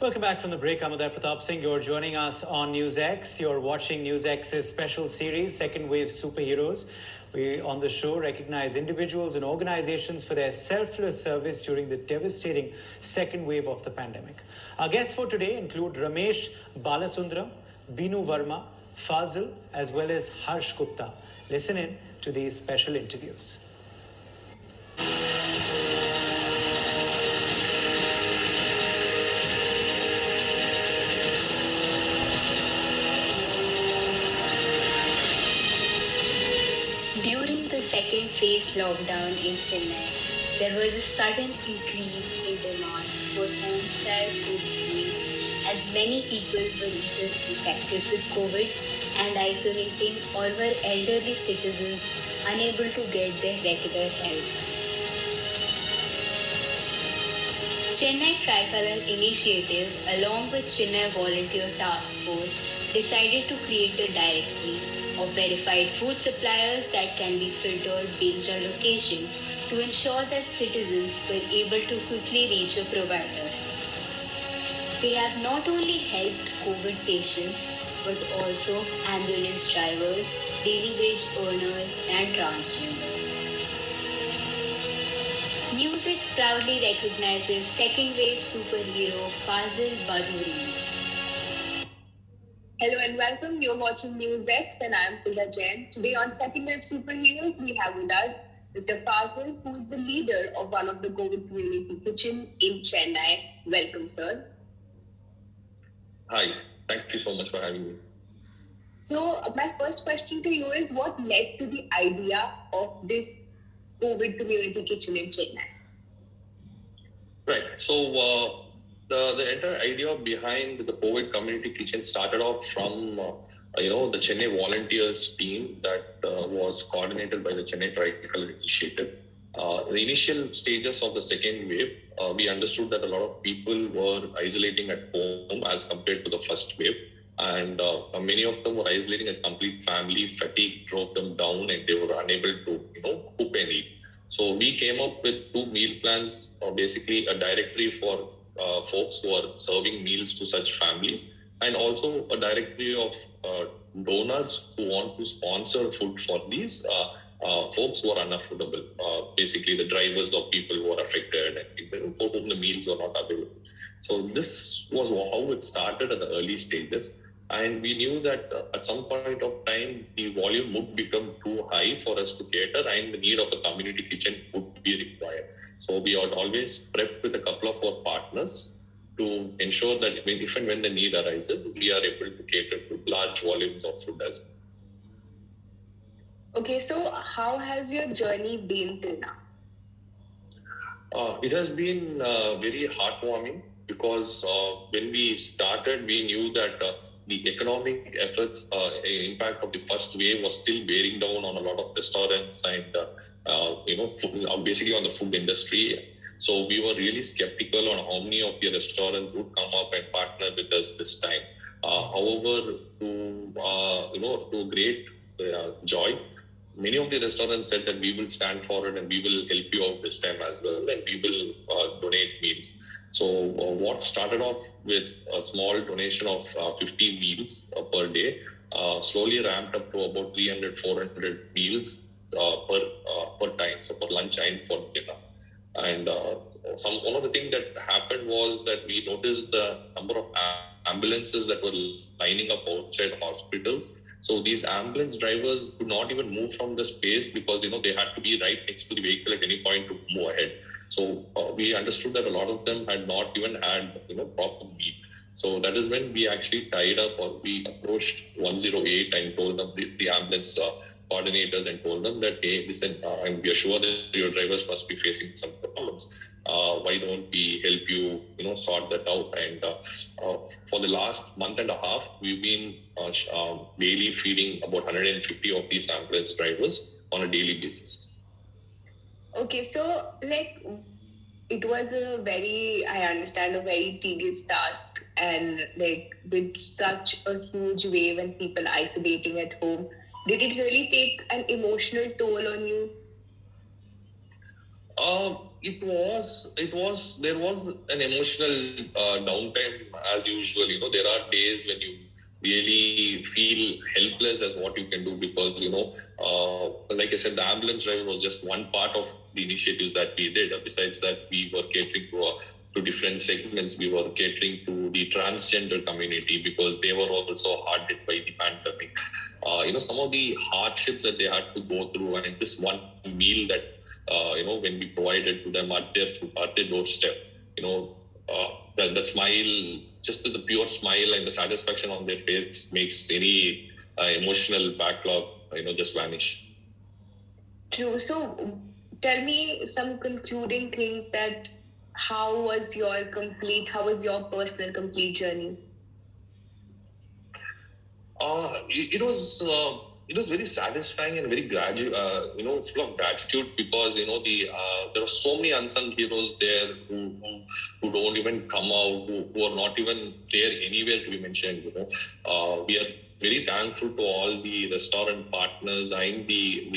Welcome back from the break. I'm Uday Pratap Singh. You're joining us on News X. You're watching News X's special series, Second Wave Superheroes. We, on the show, recognize individuals and organizations for their selfless service during the devastating second wave of the pandemic. Our guests for today include Ramesh Balasundram, Binu Verma, Fazil, as well as Harsh Gupta. Listen in to these special interviews. During the second phase lockdown in Chennai, there was a sudden increase in demand for home-style food meals as many people were either infected with COVID and isolating or were elderly citizens unable to get their regular help. Chennai Tricolor Initiative, along with Chennai Volunteer Task Force, decided to create a directory of verified food suppliers that can be filtered based on location to ensure that citizens were able to quickly reach a provider. We have not only helped COVID patients but also ambulance drivers, daily wage earners, and transgenders. Newsix proudly recognizes second wave superhero Fazil Badrudeen. Hello and welcome. You're watching News X and I'm Fiza Jain. Today on Second Wave Superheroes, we have with us Mr. Fazil, who is the leader of one of the COVID community kitchen in Chennai. Welcome, sir. Hi, thank you so much for having me. So, my first question to you is what led to the idea of this COVID community kitchen in Chennai? Right. So, the entire idea behind the COVID community kitchen started off from the Chennai volunteers team that was coordinated by the Chennai Tricolor Initiative. The initial stages of the second wave, we understood that a lot of people were isolating at home as compared to the first wave, and many of them were isolating as complete family. Fatigue drove them down, and they were unable to cook and eat. So we came up with two meal plans, or basically a directory for folks who are serving meals to such families, and also a directory of donors who want to sponsor food for these folks who are unaffordable, basically the drivers of people who are affected and people for whom the meals were not available. So this was how it started at the early stages. And we knew that at some point of time, the volume would become too high for us to cater and the need of a community kitchen would be required. So we had always prepped with a couple of our partners to ensure that if and when the need arises, we are able to cater to large volumes of food as well. Okay, so how has your journey been till now? It has been very heartwarming because when we started, we knew that the economic efforts, impact of the first wave was still bearing down on a lot of restaurants and, basically on the food industry. So we were really skeptical on how many of the restaurants would come up and partner with us this time. However, to great joy, many of the restaurants said that we will stand for it and we will help you out this time as well, and we will donate meals. So what started off with a small donation of 50 meals per day slowly ramped up to about 300, 400 meals per time, so for lunch and for dinner. And one of the things that happened was that we noticed the number of ambulances that were lining up outside hospitals. So these ambulance drivers could not even move from the space because they had to be right next to the vehicle at any point to move ahead. So we understood that a lot of them had not even had proper meal. So that is when we actually tied up, or we approached 108 and told them, the ambulance coordinators, and told them that, hey, listen, we are sure that your drivers must be facing some problems. Why don't we help you, sort that out? And for the last month and a half, we've been daily feeding about 150 of these ambulance drivers on a daily basis. Okay, so it was a very tedious task, and with such a huge wave and people isolating at home, did it really take an emotional toll on you? There was an emotional downtime as usual. There are days when you really feel helpless as what you can do, because like I said, the ambulance driver was just one part of the initiatives that we did. Besides that, we were catering to different segments. We were catering to the transgender community because they were also hard hit by the pandemic. Some of the hardships that they had to go through, and this one meal that when we provided to them at their doorstep, that smile, just the pure smile and the satisfaction on their face makes any emotional backlog, just vanish. True. So tell me some concluding things that how was your personal complete journey? It was very satisfying and very full of gratitude, because there are so many unsung heroes there who don't even come out, who are not even there anywhere to be mentioned. We are very thankful to all the restaurant partners and the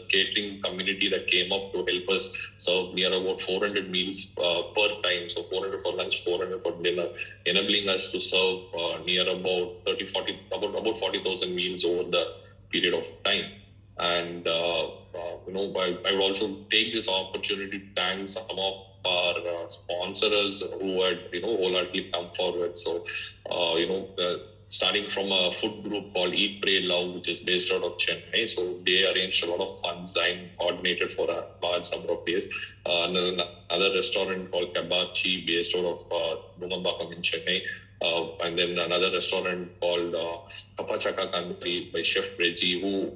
catering community that came up to help us serve near about 400 meals per time. So 400 for lunch, 400 for dinner, enabling us to serve near about 40,000 meals over the period of time. And I will also take this opportunity to thank some of our sponsors who had wholeheartedly come forward. So starting from a food group called Eat, Pray, Love, which is based out of Chennai. So they arranged a lot of funds and coordinated for a large number of days. Another restaurant called Kabachi, based out of Numambakam in Chennai. And then another restaurant called Kapachaka Kandari by Chef Reggie, who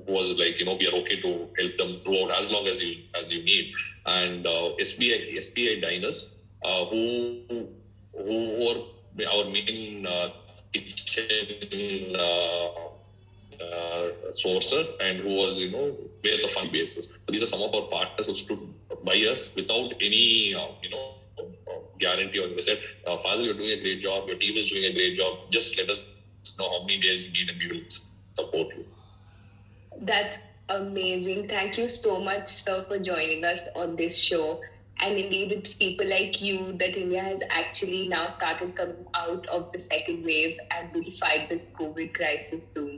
was like, we are okay to help them throughout as long as you need. And SBI Diners, who were our main kitchen sourcer, and who was where the fund basis. So these are some of our partners who stood by us without any guarantee, or they said, Fazil, you're doing a great job, your team is doing a great job, just let us know how many days you need and we will support you. That's amazing. Thank you so much, sir, for joining us on this show. And indeed, it's people like you that India has actually now started coming out of the second wave, and will fight this COVID crisis soon.